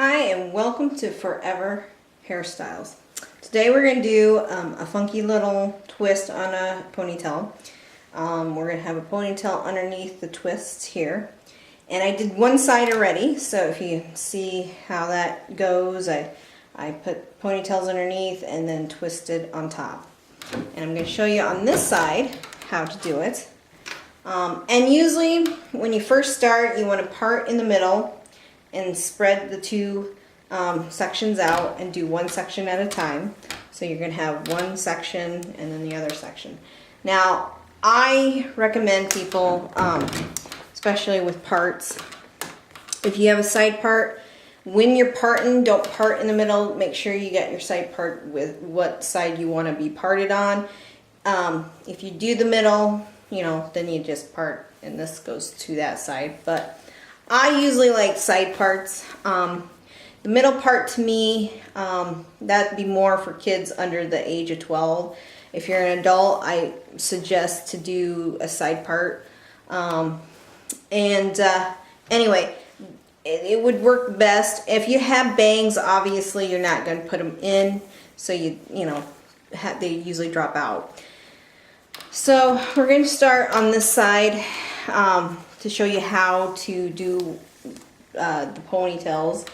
Hi and welcome to Forever Hairstyles. Today we're going to do a funky little twist on a ponytail. We're going to have a ponytail underneath the twists here. And I did one side already, so if you see how that goes, I put ponytails underneath and then twisted on top. And I'm going to show you on this side how to do it. And usually when you first start, you want to part in the middle and spread the two sections out and do one section at a time. So you're going to have one section and then the other section. Now, I recommend people, especially with parts, if you have a side part, when you're parting, don't part in the middle. Make sure you get your side part with what side you want to be parted on. If you do the middle, then you just part and this goes to that side. But I usually like side parts. The middle part to me, that'd be more for kids under the age of 12. If you're an adult, I suggest to do a side part. Anyway, it would work best. If you have bangs, obviously you're not going to put them in, so they usually drop out. So we're going to start on this side to show you how to do the ponytails.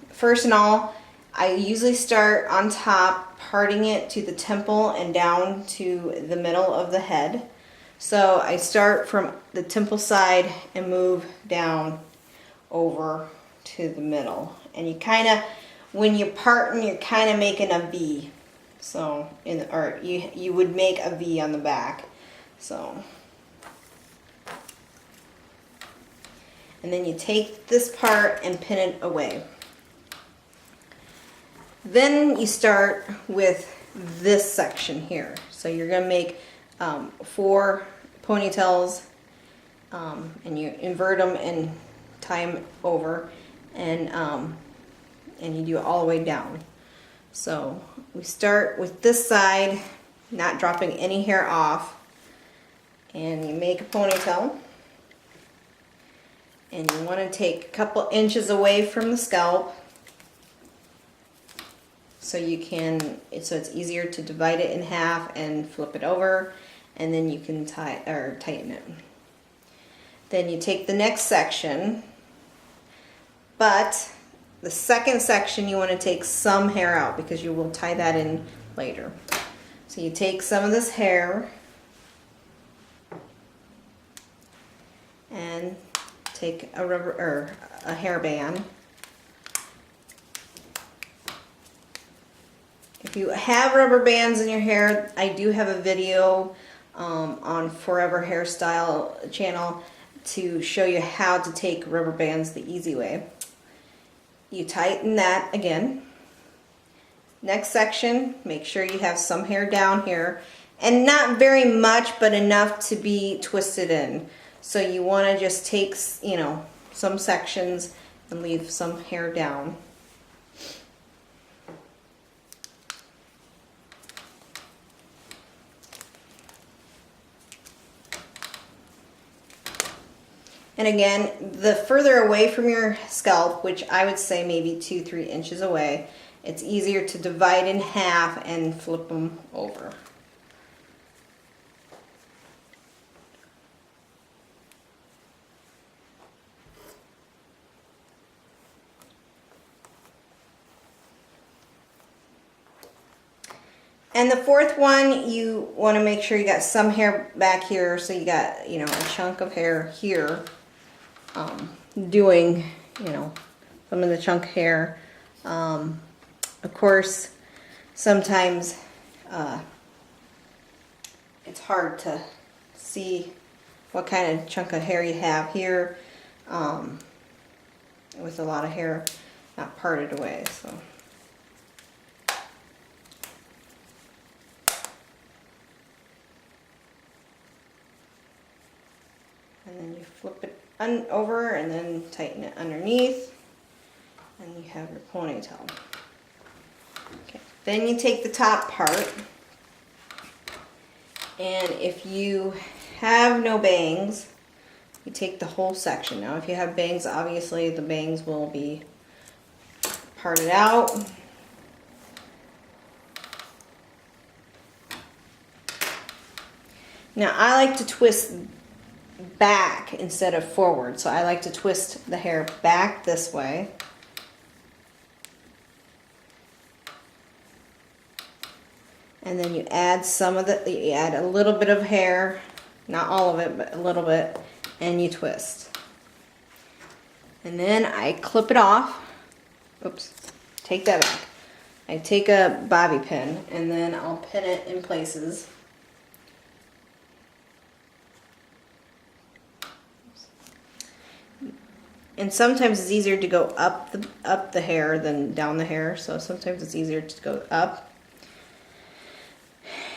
First and all, I usually start on top, parting it to the temple and down to the middle of the head. So I start from the temple side and move down over to the middle. And you kind of, when you're parting, you're kind of making a V. So, you would make a V on the back. So, and then you take this part and pin it away. Then you start with this section here. So you're going to make 4 ponytails, and you invert them and tie them over, and you do it all the way down. So we start with this side, not dropping any hair off, and you make a ponytail. And you want to take a couple inches away from the scalp so it's easier to divide it in half and flip it over, and then you can tighten it. Then you take the next section, but the second section you want to take some hair out because you will tie that in later. So you take some of this hair and take a rubber or a hairband. If you have rubber bands in your hair, I do have a video on Forever Hairstyle channel to show you how to take rubber bands the easy way. You tighten that again. Next section, make sure you have some hair down here, and not very much, but enough to be twisted in. So you want to just take, some sections and leave some hair down. And again, the further away from your scalp, which I would say maybe 2-3 inches away, it's easier to divide in half and flip them over. And the fourth one, you want to make sure you got some hair back here, so you got, a chunk of hair here. Doing, some of the chunk hair. Of course, sometimes it's hard to see what kind of chunk of hair you have here, with a lot of hair not parted away. So. And then you flip it over and then tighten it underneath, and you have your ponytail. Okay. Then you take the top part, and if you have no bangs, you take the whole section. Now if you have bangs, obviously the bangs will be part it out. Now I like to twist back instead of forward, so I like to twist the hair back this way. And then you add you add a little bit of hair, not all of it, but a little bit, and you twist. And then I clip it off. Oops, take that back. I take a bobby pin and then I'll pin it in places. And sometimes it's easier to go up the hair than down the hair, so sometimes it's easier to go up.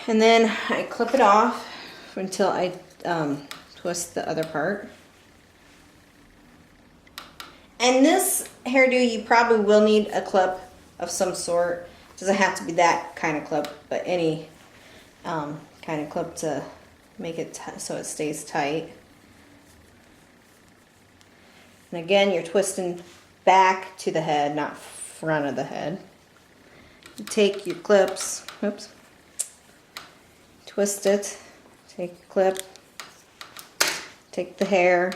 And then I clip it off until I twist the other part. And this hairdo, you probably will need a clip of some sort. It doesn't have to be that kind of clip, but any kind of clip to make it so it stays tight. And again, you're twisting back to the head, not front of the head. You take your clips, oops, twist it, take a clip, take the hair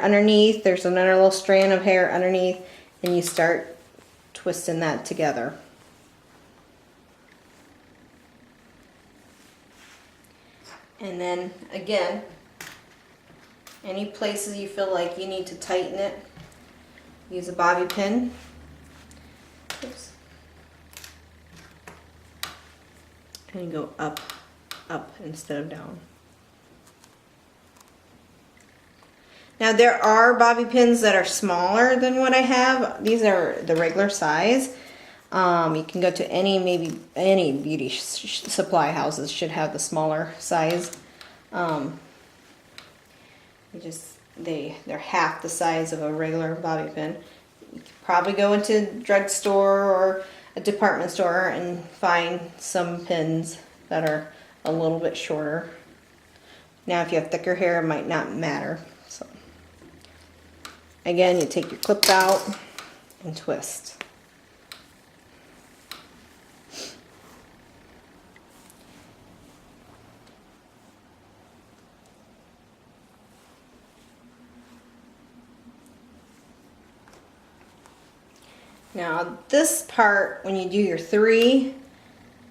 underneath. There's another little strand of hair underneath, and you start twisting that together. And then again, any places you feel like you need to tighten it, use a bobby pin. Oops. And go up instead of down. Now there are bobby pins that are smaller than what I have. These are the regular size. You can go to maybe any beauty supply houses should have the smaller size. They're half the size of a regular bobby pin. You could probably go into a drugstore or a department store and find some pins that are a little bit shorter. Now if you have thicker hair, it might not matter. So again, you take your clip out and twist. Now this part, when you do your three,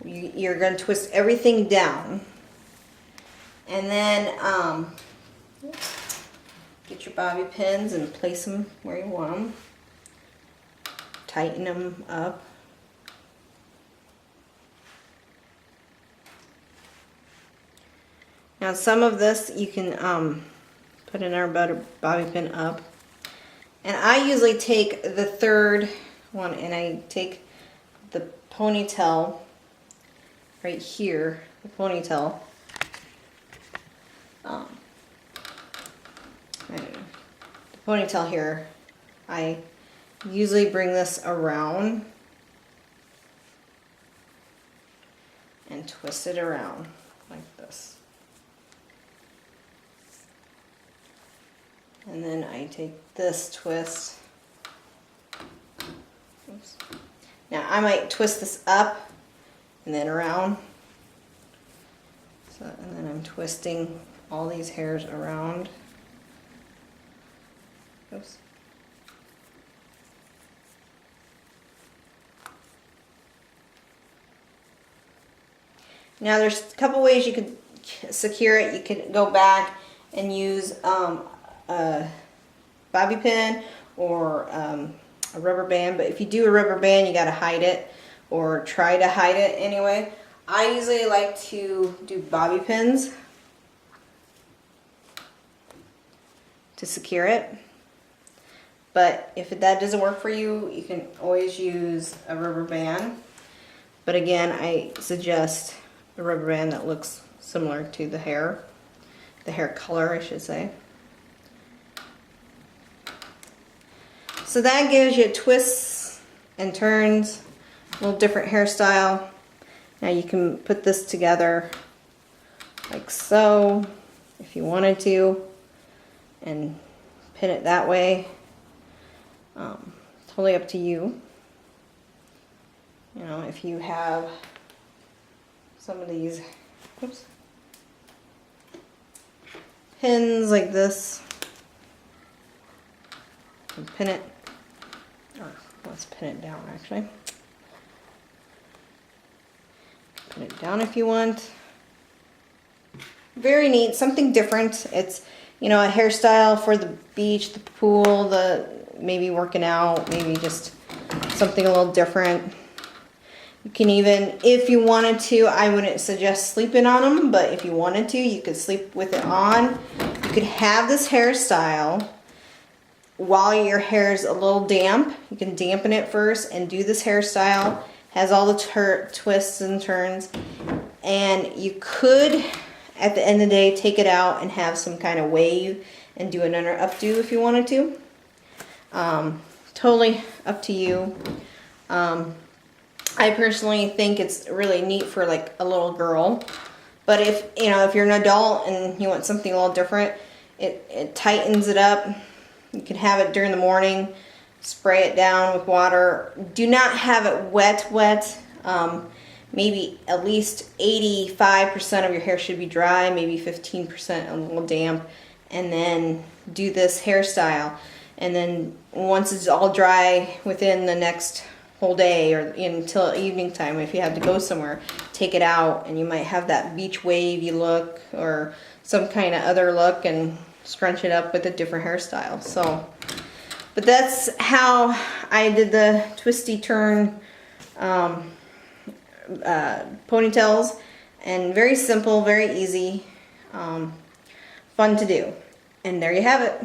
you're going to twist everything down. And then get your bobby pins and place them where you want them. Tighten them up. Now some of this you can put another bobby pin up. And I usually take the third one and I take the ponytail right here, the ponytail. The ponytail here, I usually bring this around and twist it around like this. And then I take this twist. Oops. Now I might twist this up and then around. And then I'm twisting all these hairs around. Oops. Now there's a couple ways you could secure it. You could go back and use a bobby pin or a rubber band, but if you do a rubber band, you got to hide it or try to hide it anyway. I usually like to do bobby pins to secure it, but if that doesn't work for you, you can always use a rubber band. But again, I suggest a rubber band that looks similar to the hair color, I should say. So that gives you twists and turns, a little different hairstyle. Now you can put this together like so, if you wanted to, and pin it that way. Totally up to you. know, if you have some of these, oops, pins like this, and pin it, or let's pin it down actually. Pin it down if you want. Very neat, something different. It's, you know, a hairstyle for the beach, the pool, the maybe working out, maybe just something a little different. You can even, if you wanted to, I wouldn't suggest sleeping on them, but if you wanted to, you could sleep with it on. You could have this hairstyle while your hair is a little damp. You can dampen it first and do this hairstyle. Has all the twists and turns. And you could, at the end of the day, take it out and have some kind of wave and do another updo if you wanted to. Totally up to you. I personally think it's really neat for like a little girl. But if, you know, if you're an adult and you want something a little different, it tightens it up. You can have it during the morning, spray it down with water. Do not have it wet. Maybe at least 85% of your hair should be dry, maybe 15% a little damp, and then do this hairstyle. And then once it's all dry within the next whole day or until evening time, if you have to go somewhere, take it out and you might have that beach wavy look or some kind of other look and scrunch it up with a different hairstyle. So, but that's how I did the twisty turn ponytails, and very simple, very easy, fun to do. And there you have it.